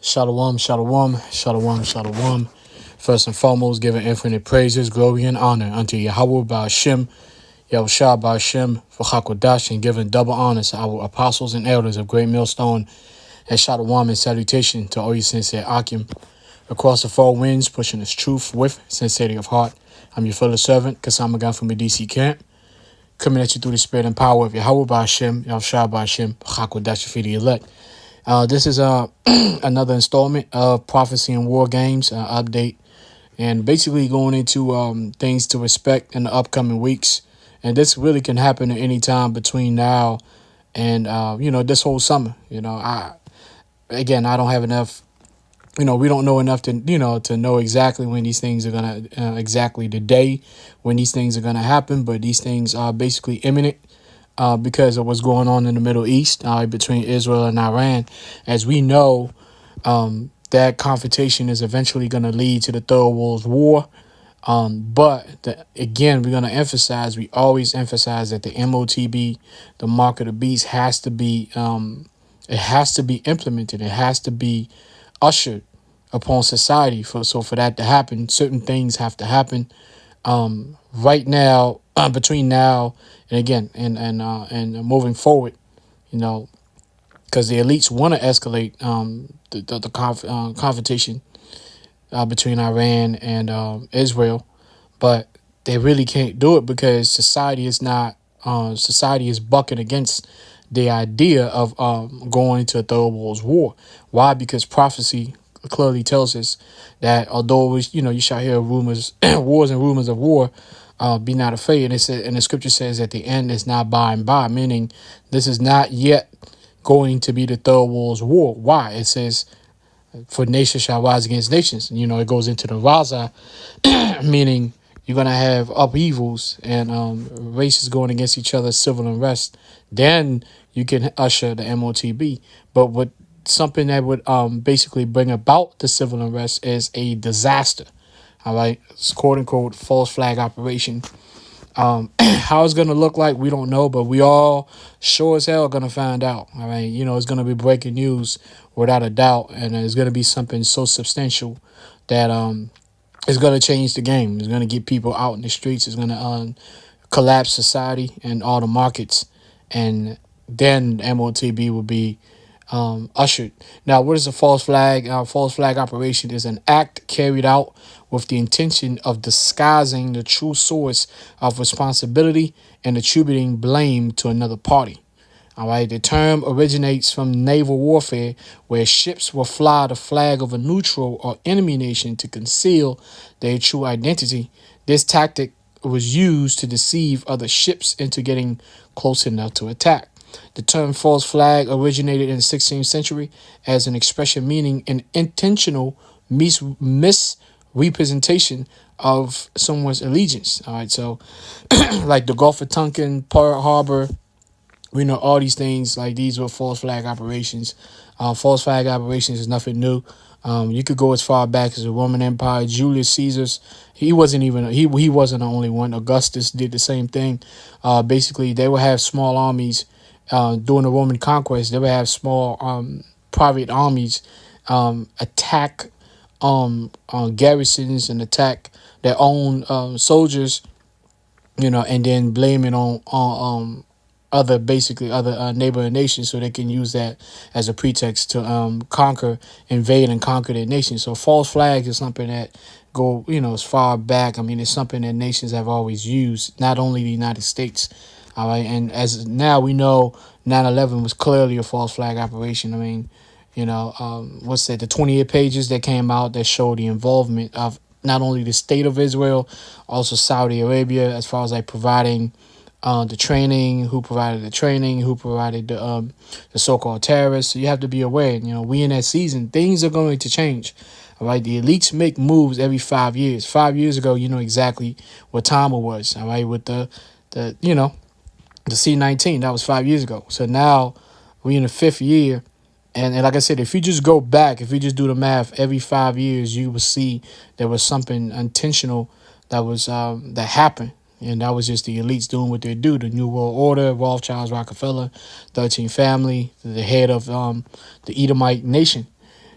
Shalom, shalom, shalom, shalom. First and foremost, giving infinite praises, glory, and honor unto Yahweh Ba'ashem, Yahushua Ba'ashem, for Hakodash, and giving double honors to our apostles and elders of Great Millstone, and shalom and salutation to all you sincere Akim. Across the four winds, pushing this truth with sincerity of heart. I'm your fellow servant, Kasamagan from the DC camp, coming at you through the spirit and power of Yahweh Ba'ashem, Yahushua Ba'ashem, Hakodash, for the elect. This is another installment of Prophecy and War Games update, and basically going into things to respect in the upcoming weeks. And this really can happen at any time between now and this whole summer. I don't have enough. We don't know enough to know exactly when these things are gonna exactly the day when these things are gonna happen. But these things are basically imminent. Because of what's going on in the Middle East between Israel and Iran. As we know, that confrontation is eventually going to lead to the Third World War. Again, we're going to emphasize, we always emphasize that the MOTB, the mark of the beast, has to be it has to be implemented. It has to be ushered upon society. For that to happen, certain things have to happen. Right now, between now and again and moving forward, because the elites want to escalate the confrontation between Iran and Israel, but they really can't do it because society is bucking against the idea of going to a third world war. Why? Because prophecy clearly tells us that although it was, you shall hear rumors, wars and rumors of war, be not afraid. And the scripture says that the end is not by and by, meaning this is not yet going to be the third world war. Why? It says, for nations shall rise against nations. It goes into the Raza, meaning you're going to have upheavals and races going against each other, civil unrest. Then you can usher the MOTB. But what something that would basically bring about the civil unrest is a disaster. All right, it's quote unquote false flag operation. How it's gonna look like, we don't know, but we all sure as hell gonna find out. All right, it's gonna be breaking news without a doubt, and it's gonna be something so substantial that it's gonna change the game. It's gonna get people out in the streets. It's gonna collapse society and all the markets, and then MOTB will be ushered. Now, what is a false flag? False flag operation is an act carried out with the intention of disguising the true source of responsibility and attributing blame to another party. All right, the term originates from naval warfare, where ships will fly the flag of a neutral or enemy nation to conceal their true identity. This tactic was used to deceive other ships into getting close enough to attack. The term false flag originated in the 16th century as an expression meaning an intentional misrepresentation of someone's allegiance. All right, so like the Gulf of Tonkin, Pearl Harbor, all these things, like these were false flag operations. False flag operations is nothing new. You could go as far back as the Roman Empire. Julius Caesar's, he wasn't the only one. Augustus did the same thing. Basically, they would have small armies. During the Roman conquest, they would have small private armies attack garrisons and attack their own soldiers, and then blame it on other neighboring nations, so they can use that as a pretext to invade and conquer their nation. So false flags is something that go as far back. I mean, it's something that nations have always used, not only the United States. All right, and as now we know, 9/11 was clearly a false flag operation. I mean, what's that? The 28 pages that came out that showed the involvement of not only the state of Israel, also Saudi Arabia, as far as like providing the training, who provided the training, who provided the so-called terrorists. So you have to be aware. We in that season, things are going to change. All right, the elites make moves every 5 years. 5 years ago, you know exactly what time it was. All right, with the C-19, that was 5 years ago. So now we in the fifth year. And like I said, if you just go back, if you just do the math, every 5 years, you will see there was something intentional that was that happened. And that was just the elites doing what they do. The New World Order, Rothschilds, Rockefeller, 13th Family, the head of the Edomite nation.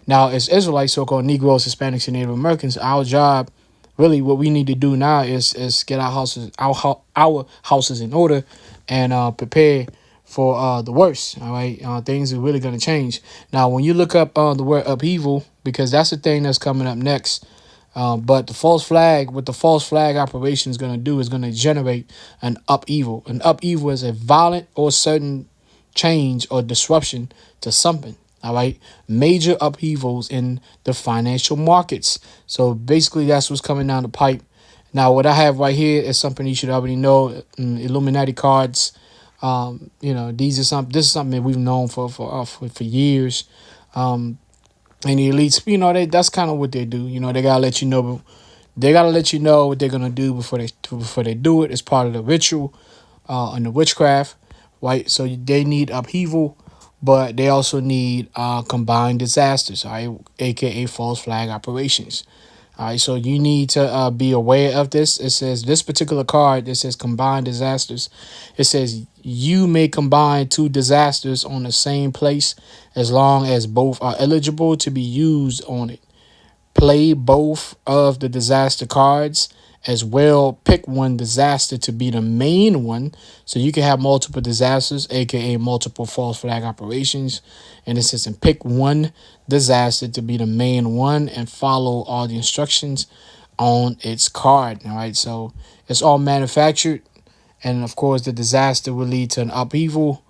Now, as Israelites, so-called Negroes, Hispanics, and Native Americans, our job, really, what we need to do now is get our houses in order, and prepare for the worst. All right, things are really going to change. Now, when you look up the word upheaval, because that's the thing that's coming up next. But the false flag, what the false flag operation is going to do is going to generate an upheaval. An upheaval is a violent or sudden change or disruption to something. All right, major upheavals in the financial markets. So basically, that's what's coming down the pipe. Now, what I have right here is something you should already know. Illuminati cards. These are some. This is something that we've known for years. Um, and the elites, that's kind of what they do. They gotta let you know. They gotta let you know what they're gonna do before they do it. It's part of the ritual, and the witchcraft, right? So they need upheaval, but they also need combined disasters, all right, aka false flag operations. All right, so you need to be aware of this. It says this particular card that says combined disasters. It says you may combine two disasters on the same place as long as both are eligible to be used on it. Play both of the disaster cards as well. Pick one disaster to be the main one. So you can have multiple disasters, aka multiple false flag operations. And it says, and pick one disaster to be the main one and follow all the instructions on its card. All right. So it's all manufactured. And of course, the disaster will lead to an upheaval.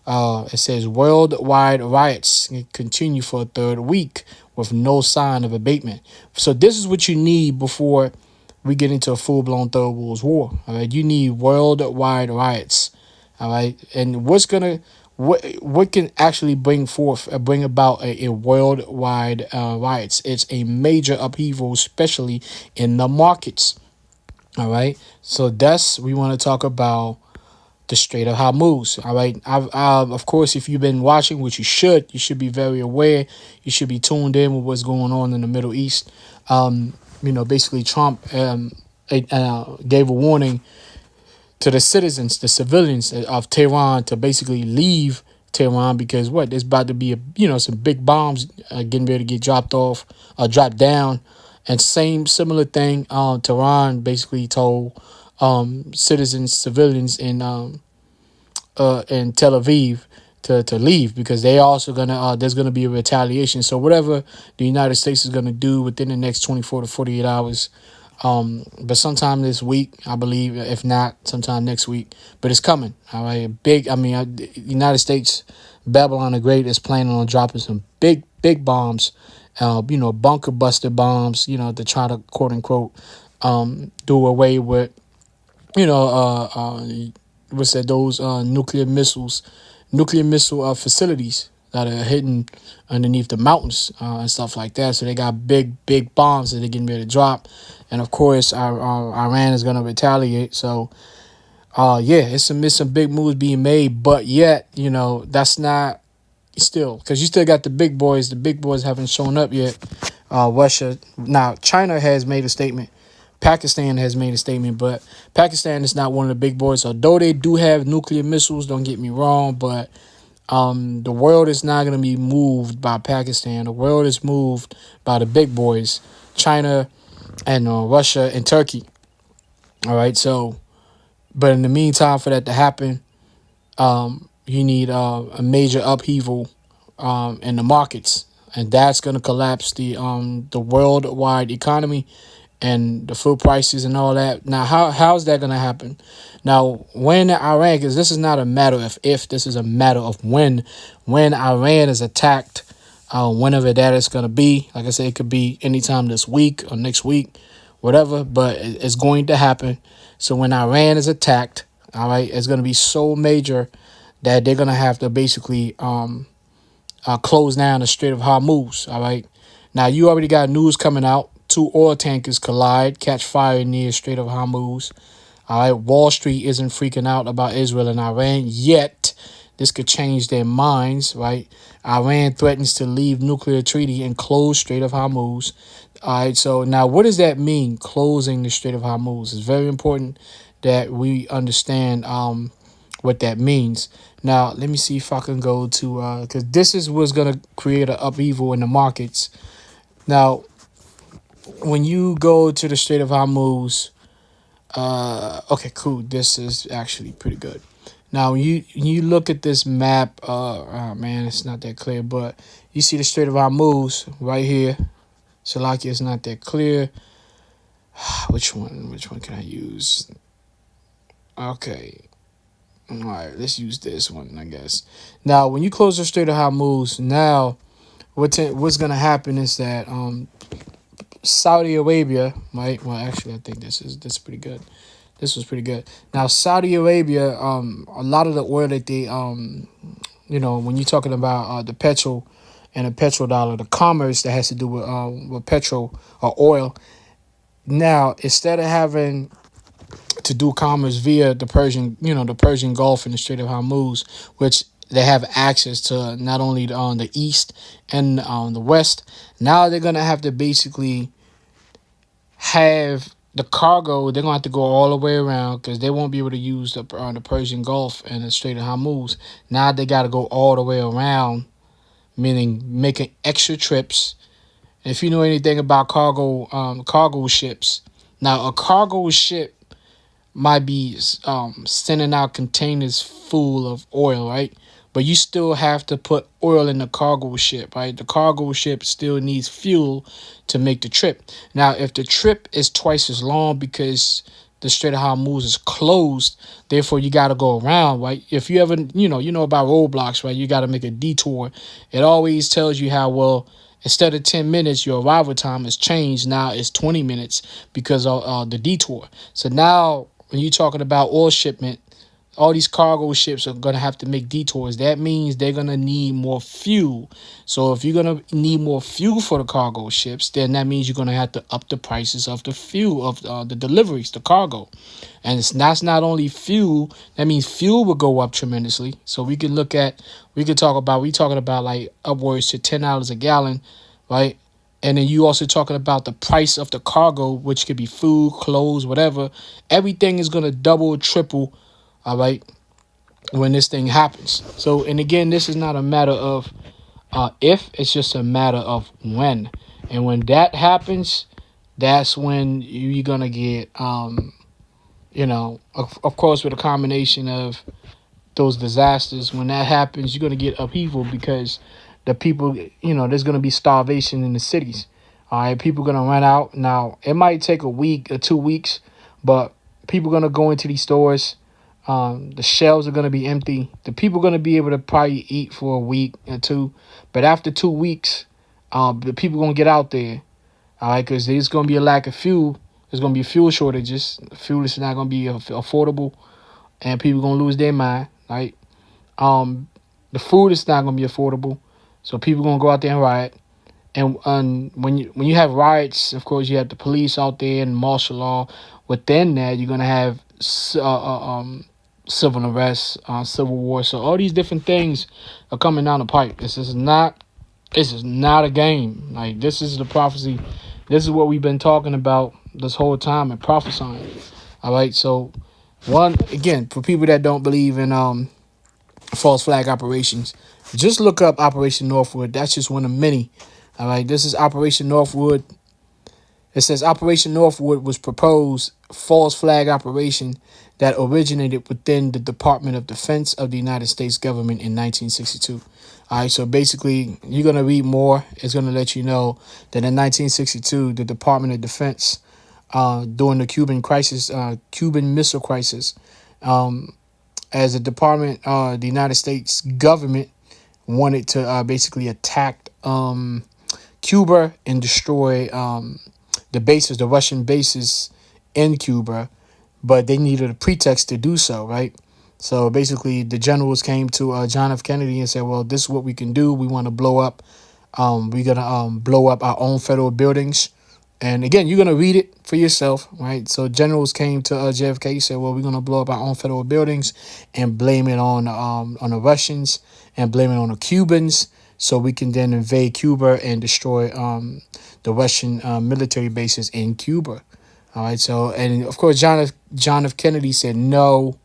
It says worldwide riots continue for a third week with no sign of abatement. So this is what you need before we get into a full-blown third world war. All right, you need worldwide riots. All right, and what can actually bring about a worldwide riots? It's a major upheaval, especially in the markets. All right, so thus we want to talk about the Strait of Hormuz. All right. Of course, if you've been watching, which you should be very aware. You should be tuned in with what's going on in the Middle East. Basically, Trump gave a warning to the citizens, the civilians of Tehran, to basically leave Tehran because there's about to be some big bombs getting ready to get dropped off, dropped down, and similar thing. Tehran basically told citizens, civilians in Tel Aviv to leave because they also there's gonna be a retaliation. So whatever the United States is gonna do within the next 24 to 48 hours, but sometime this week, I believe, if not sometime next week, but it's coming. All right, the United States, Babylon the Great is planning on dropping some big bombs, bunker buster bombs, to try to quote unquote do away with what's that? Those nuclear missile facilities that are hidden underneath the mountains and stuff like that. So they got big bombs that they're getting ready to drop, and of course, Iran is gonna retaliate. So, it's some big moves being made, but yet, that's not still because you still got the big boys. The big boys haven't shown up yet. Russia. Now, China has made a statement. Pakistan has made a statement, but Pakistan is not one of the big boys. Although they do have nuclear missiles, don't get me wrong, but the world is not going to be moved by Pakistan. The world is moved by the big boys, China and Russia and Turkey. All right, so, but in the meantime, for that to happen, you need a major upheaval in the markets, and that's going to collapse the worldwide economy and the food prices and all that. Now, how's that going to happen? Now, when Iran, because this is not a matter of if, this is a matter of when Iran is attacked, whenever that is going to be. Like I said, it could be anytime this week or next week, whatever, but it's going to happen. So when Iran is attacked, all right, it's going to be so major that they're going to have to basically close down the Strait of Hormuz, all right? Now, you already got news coming out. Two oil tankers collide, catch fire near Strait of Hormuz. All right, Wall Street isn't freaking out about Israel and Iran yet. This could change their minds, right? Iran threatens to leave nuclear treaty and close Strait of Hormuz. All right, so now what does that mean, closing the Strait of Hormuz? It's very important that we understand what that means. Now, let me see if I can go to because this is what's gonna create an upheaval in the markets. Now, when you go to the Strait of Hormuz, okay, cool. This is actually pretty good. Now, when you look at this map, oh man, it's not that clear, but you see the Strait of Hormuz right here. Salakia is not that clear. Which one? Which one can I use? Okay. All right, let's use this one, I guess. Now, when you close the Strait of Hormuz, now what's gonna happen is that Saudi Arabia, right? Well, actually, I think this is pretty good. This was pretty good. Now, Saudi Arabia, a lot of the oil that they when you're talking about the petrol and the petrodollar, the commerce that has to do with petrol or oil. Now, instead of having to do commerce via the Persian Gulf and the Strait of Hormuz, which they have access to not only on the east and on the west. Now they're gonna have to basically have the cargo. They're gonna have to go all the way around because they won't be able to use the Persian Gulf and the Strait of Hormuz. Now they got to go all the way around, meaning making extra trips. And if you know anything about cargo ships, now a cargo ship might be sending out containers full of oil, right? But you still have to put oil in the cargo ship, right? The cargo ship still needs fuel to make the trip. Now, if the trip is twice as long because the Strait of Hormuz is closed, therefore you got to go around, right? If you ever, you know about roadblocks, right? You got to make a detour. It always tells you how, well, instead of 10 minutes, your arrival time has changed. Now it's 20 minutes because of the detour. So now when you're talking about oil shipment, all these cargo ships are going to have to make detours. That means they're going to need more fuel. So if you're going to need more fuel for the cargo ships, then that means you're going to have to up the prices of the fuel, of the deliveries, the cargo. And that's not only fuel. That means fuel will go up tremendously. So we can talking about like upwards to $10 a gallon, right? And then you also talking about the price of the cargo, which could be food, clothes, whatever. Everything is going to double, triple, all right, when this thing happens. So, and again, this is not a matter of if, it's just a matter of when. And when that happens, that's when you're going to get, of course, with a combination of those disasters, when that happens, you're going to get upheaval because the people, there's going to be starvation in the cities. All right, people are going to run out. Now, it might take a week or 2 weeks, but people are going to go into these stores. The shelves are going to be empty. The people are going to be able to probably eat for a week or two. But after 2 weeks, the people are going to get out there. All right, because there's going to be a lack of fuel. There's going to be fuel shortages. Fuel is not going to be affordable. And people are going to lose their mind. Right? The food is not going to be affordable. So people are going to go out there and riot. And when you have riots, of course, you have the police out there and martial law. Within that, you're going to have civil unrest, civil war. So all these different things are coming down the pipe. This is not a game. Like, this is the prophecy. This is what we've been talking about this whole time and prophesying. All right. So again, for people that don't believe in false flag operations, just look up Operation Northwood. That's just one of many. All right. This is Operation Northwood. It says Operation Northwood was proposed false flag operation that originated within the Department of Defense of the United States government in 1962. All right, so basically, you're going to read more. It's going to let you know that in 1962, the Department of Defense, during the Cuban Missile Crisis, as a department, the United States government wanted to basically attack Cuba and destroy the Russian bases in Cuba, but they needed a pretext to do so, right? So basically, the generals came to John F. Kennedy and said, well, this is what we can do. We want to blow up. We're going to blow up our own federal buildings. And again, you're going to read it for yourself, right? So generals came to JFK and said, well, we're going to blow up our own federal buildings and blame it on the Russians and blame it on the Cubans, so we can then invade Cuba and destroy the Russian military bases in Cuba. All right. So, and of course, John F. Kennedy said, no,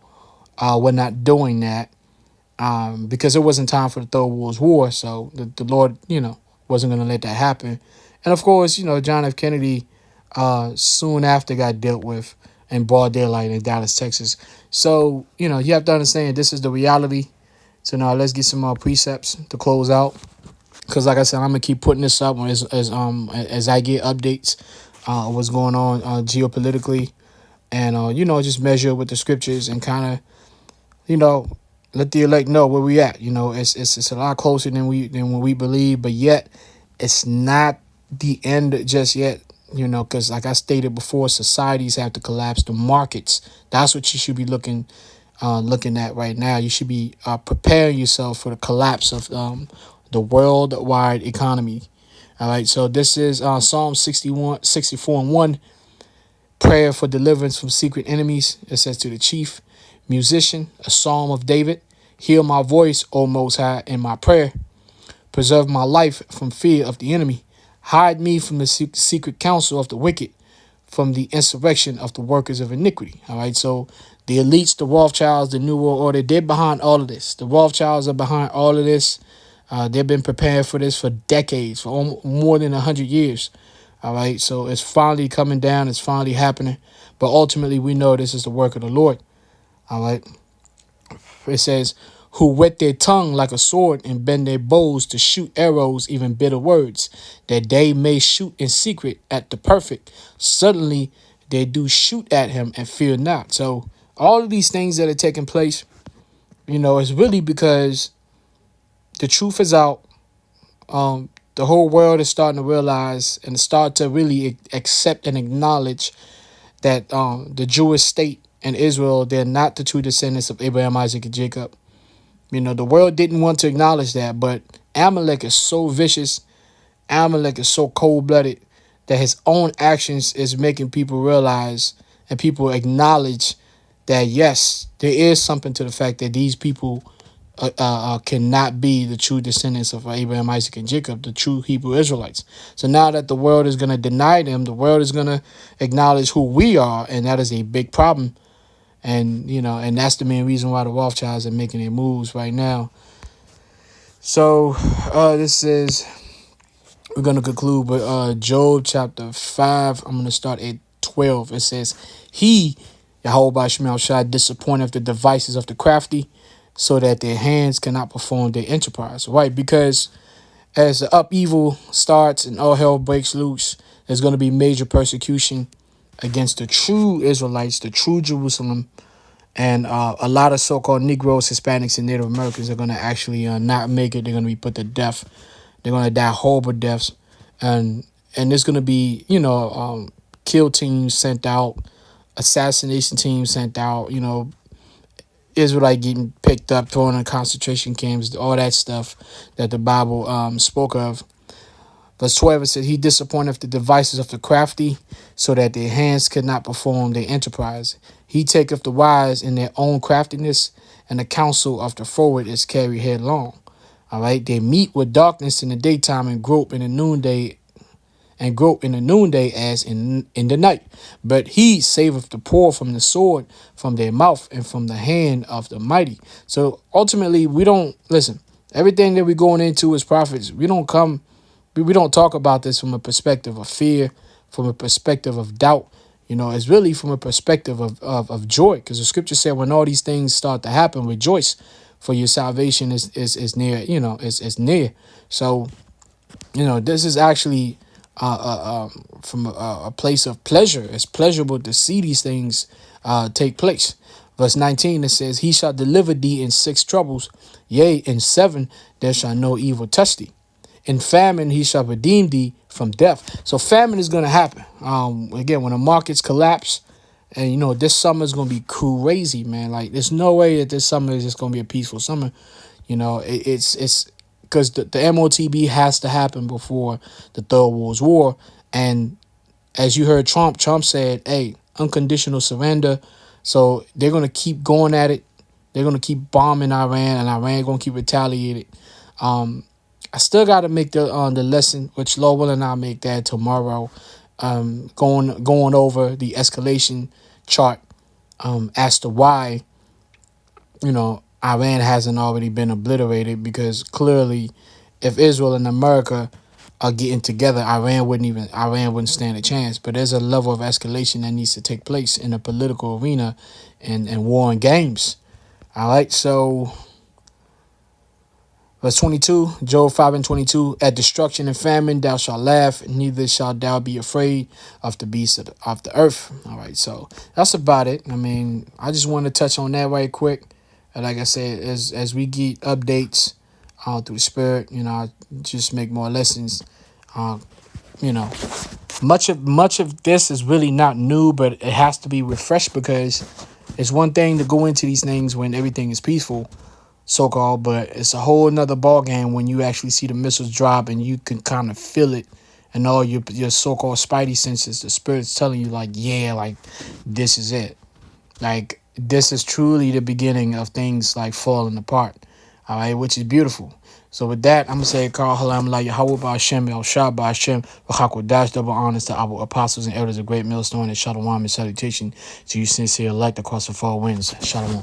we're not doing that because it wasn't time for the Third World War. So the Lord, wasn't going to let that happen. And of course, John F. Kennedy soon after got dealt with in broad daylight in Dallas, Texas. So, you have to understand this is the reality. So now let's get some more precepts to close out. Because like I said, I'm gonna keep putting this up as I get updates, what's going on geopolitically, and just measure with the scriptures and kind of you know let the elect know where we at. It's a lot closer than what we believe, but yet it's not the end just yet. Because like I stated before, societies have to collapse. The markets. That's what you should be looking at right now. You should be preparing yourself for the collapse of the worldwide economy. All right. So this is Psalm 64:1, prayer for deliverance from secret enemies. It says to the chief musician, a psalm of David. Hear my voice, O Most High, in my prayer. Preserve my life from fear of the enemy. Hide me from the secret counsel of the wicked, from the insurrection of the workers of iniquity. All right, so the elites, the Rothschilds, the New World Order, they're behind all of this. The Rothschilds are behind all of this. They've been preparing for this for decades, for more than 100 years. All right, so it's finally coming down. It's finally happening. But ultimately, we know this is the work of the Lord. All right. It says, who wet their tongue like a sword and bend their bows to shoot arrows, even bitter words, that they may shoot in secret at the perfect. Suddenly they do shoot at him and fear not. So all of these things that are taking place, is really because the truth is out. The whole world is starting to realize and start to really accept and acknowledge that the Jewish state and Israel, they're not the true descendants of Abraham, Isaac, and Jacob. The world didn't want to acknowledge that, but Amalek is so vicious. Amalek is so cold-blooded that his own actions is making people realize and people acknowledge that, yes, there is something to the fact that these people cannot be the true descendants of Abraham, Isaac, and Jacob, the true Hebrew Israelites. So now that the world is going to deny them, the world is going to acknowledge who we are, and that is a big problem. And, and that's the main reason why the Rothschilds are making their moves right now. So we're going to conclude with Job chapter 5. I'm going to start at 12. It says, he, Yahweh Shemel Shai, disappointeth the devices of the crafty, so that their hands cannot perform their enterprise. Right, because as the upheaval starts and all hell breaks loose, there's going to be major persecution against the true Israelites, the true Jerusalem, and a lot of so-called Negroes, Hispanics, and Native Americans are going to actually not make it. They're going to be put to death. They're going to die horrible deaths, and there's going to be kill teams sent out, assassination teams sent out. Israelite getting picked up, thrown in concentration camps, all that stuff that the Bible spoke of. Verse 12, it says, he disappointeth the devices of the crafty, so that their hands could not perform their enterprise. He taketh the wise in their own craftiness, and the counsel of the forward is carried headlong. All right, they meet with darkness in the daytime and grope in the noonday, as in the night. But he saveth the poor from the sword, from their mouth, and from the hand of the mighty. So ultimately, we don't listen. Everything that we're going into as prophets, we don't talk about this from a perspective of fear, from a perspective of doubt. It's really from a perspective of joy, because the scripture said when all these things start to happen, rejoice, for your salvation is near. Is near. So this is actually from a place of pleasure. It's pleasurable to see these things take place. Verse 19, it says, he shall deliver thee in 6 troubles, yea, in 7 there shall no evil touch thee. In famine he shall redeem thee from death. So famine is going to happen. Again, when the markets collapse, and this summer is going to be crazy, man. Like, there's no way that this summer is just going to be a peaceful summer. It's because the MOTB has to happen before the Third World War. And as you heard Trump said, hey, unconditional surrender. So they're going to keep going at it. They're going to keep bombing Iran, and Iran going to keep retaliating. I still got to make the lesson, which Lord willing, I'll make that tomorrow. Going over the escalation chart as to why Iran hasn't already been obliterated, because clearly, if Israel and America are getting together, Iran wouldn't stand a chance. But there's a level of escalation that needs to take place in the political arena and war and games. All right, so verse 22, Job 5:22, at destruction and famine thou shalt laugh, neither shalt thou be afraid of the beasts of the earth. All right, so that's about it. I mean, I just want to touch on that right quick. And like I said, as we get updates through the spirit, I just make more lessons. Uh, you know, much of this is really not new, but it has to be refreshed, because it's one thing to go into these things when everything is peaceful, so called, but it's a whole nother ball game when you actually see the missiles drop and you can kind of feel it, and all your so called spidey senses, the spirit's telling you like, yeah, like this is it, like this is truly the beginning of things like falling apart. All right, which is beautiful. So with that, I'm gonna say, Carl Halam La Yahweh Ba'Shem El Shah Ba'Shem Dash, double honors to our apostles and elders of Great Millstone, and Shalom and salutation to you sincere elect across the four winds. Shalom.